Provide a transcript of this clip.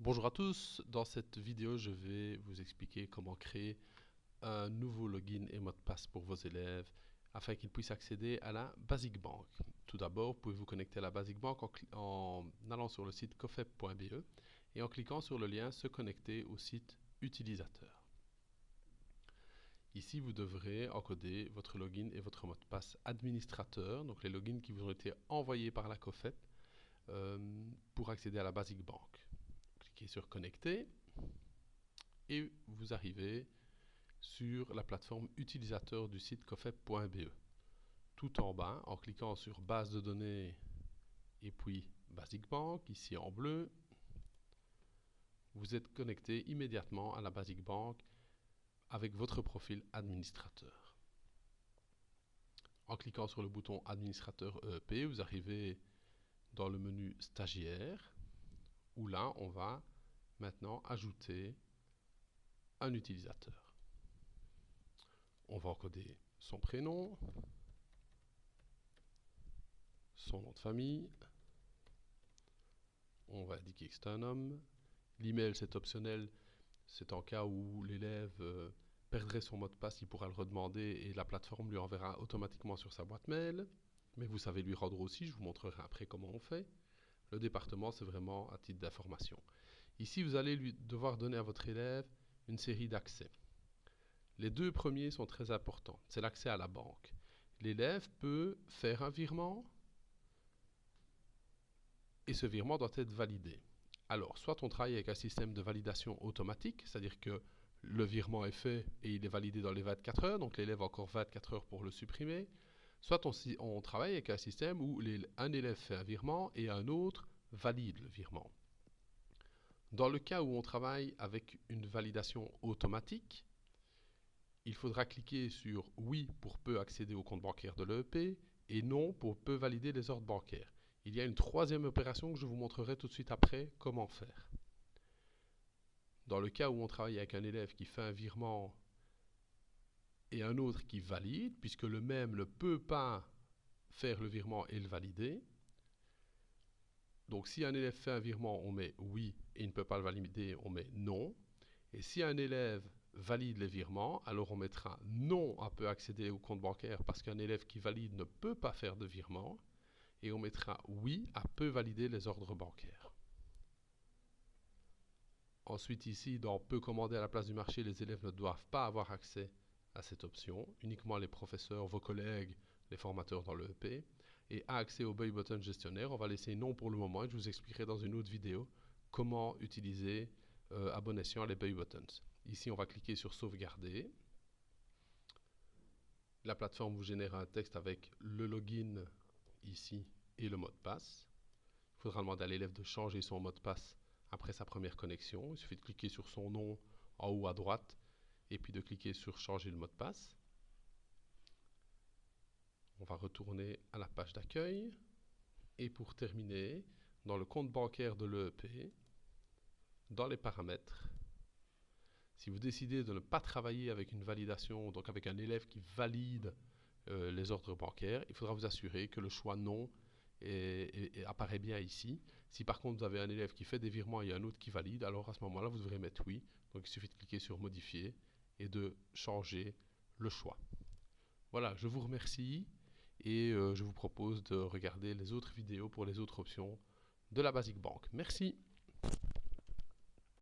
Bonjour à tous, dans cette vidéo je vais vous expliquer comment créer un nouveau login et mot de passe pour vos élèves afin qu'ils puissent accéder à la Basic Bank. Tout d'abord, vous pouvez vous connecter à la Basic Bank en allant sur le site cofep.be et en cliquant sur le lien se connecter au site utilisateur. Ici, vous devrez encoder votre login et votre mot de passe administrateur, donc les logins qui vous ont été envoyés par la COFEP pour accéder à la Basic Bank. Cliquez sur connecter et vous arrivez sur la plateforme utilisateur du site cofep.be. Tout en bas, en cliquant sur base de données et puis Basic Bank, ici en bleu, vous êtes connecté immédiatement à la Basic Bank avec votre profil administrateur. En cliquant sur le bouton administrateur EEP, vous arrivez dans le menu stagiaire où là on va maintenant ajouter un utilisateur. On va encoder son prénom, son nom de famille, on va indiquer que c'est un homme. L'email c'est optionnel, c'est en cas où l'élève perdrait son mot de passe, il pourra le redemander et la plateforme lui enverra automatiquement sur sa boîte mail. Mais vous savez lui rendre aussi, je vous montrerai après comment on fait. Le département c'est vraiment à titre d'information. Ici vous allez devoir donner à votre élève une série d'accès. Les deux premiers sont très importants, c'est l'accès à la banque. L'élève peut faire un virement et ce virement doit être validé. Alors, soit on travaille avec un système de validation automatique, c'est-à-dire que le virement est fait et il est validé dans les 24 heures, donc l'élève a encore 24 heures pour le supprimer. Soit on travaille avec un système où un élève fait un virement et un autre valide le virement. Dans le cas où on travaille avec une validation automatique, il faudra cliquer sur oui pour peut accéder au compte bancaire de l'EEP et non pour peut valider les ordres bancaires. Il y a une troisième opération que je vous montrerai tout de suite après comment faire. Dans le cas où on travaille avec un élève qui fait un virement et un autre qui valide, puisque le même ne peut pas faire le virement et le valider, donc si un élève fait un virement, on met oui et il ne peut pas le valider, on met non. Et si un élève valide les virements, alors on mettra non à peut accéder au compte bancaire parce qu'un élève qui valide ne peut pas faire de virement. Et on mettra oui à peut valider les ordres bancaires. Ensuite ici, dans peut commander à la place du marché, les élèves ne doivent pas avoir accès à cette option, uniquement les professeurs, vos collègues, les formateurs dans l'EEP. Et à accès au buy button gestionnaire, on va laisser non pour le moment et je vous expliquerai dans une autre vidéo comment utiliser à bon escient les buy buttons. Ici, on va cliquer sur sauvegarder. La plateforme vous génère un texte avec le login ici et le mot de passe. Il faudra demander à l'élève de changer son mot de passe après sa première connexion. Il suffit de cliquer sur son nom en haut à droite et puis de cliquer sur changer le mot de passe. On va retourner à la page d'accueil et pour terminer, dans le compte bancaire de l'EEP, dans les paramètres, si vous décidez de ne pas travailler avec une validation, donc avec un élève qui valide les ordres bancaires, il faudra vous assurer que le choix non apparaît bien ici. Si par contre vous avez un élève qui fait des virements et un autre qui valide, alors à ce moment-là vous devrez mettre oui. Donc il suffit de cliquer sur modifier et de changer le choix. Voilà, je vous remercie et je vous propose de regarder les autres vidéos pour les autres options de la Basic Bank. Merci.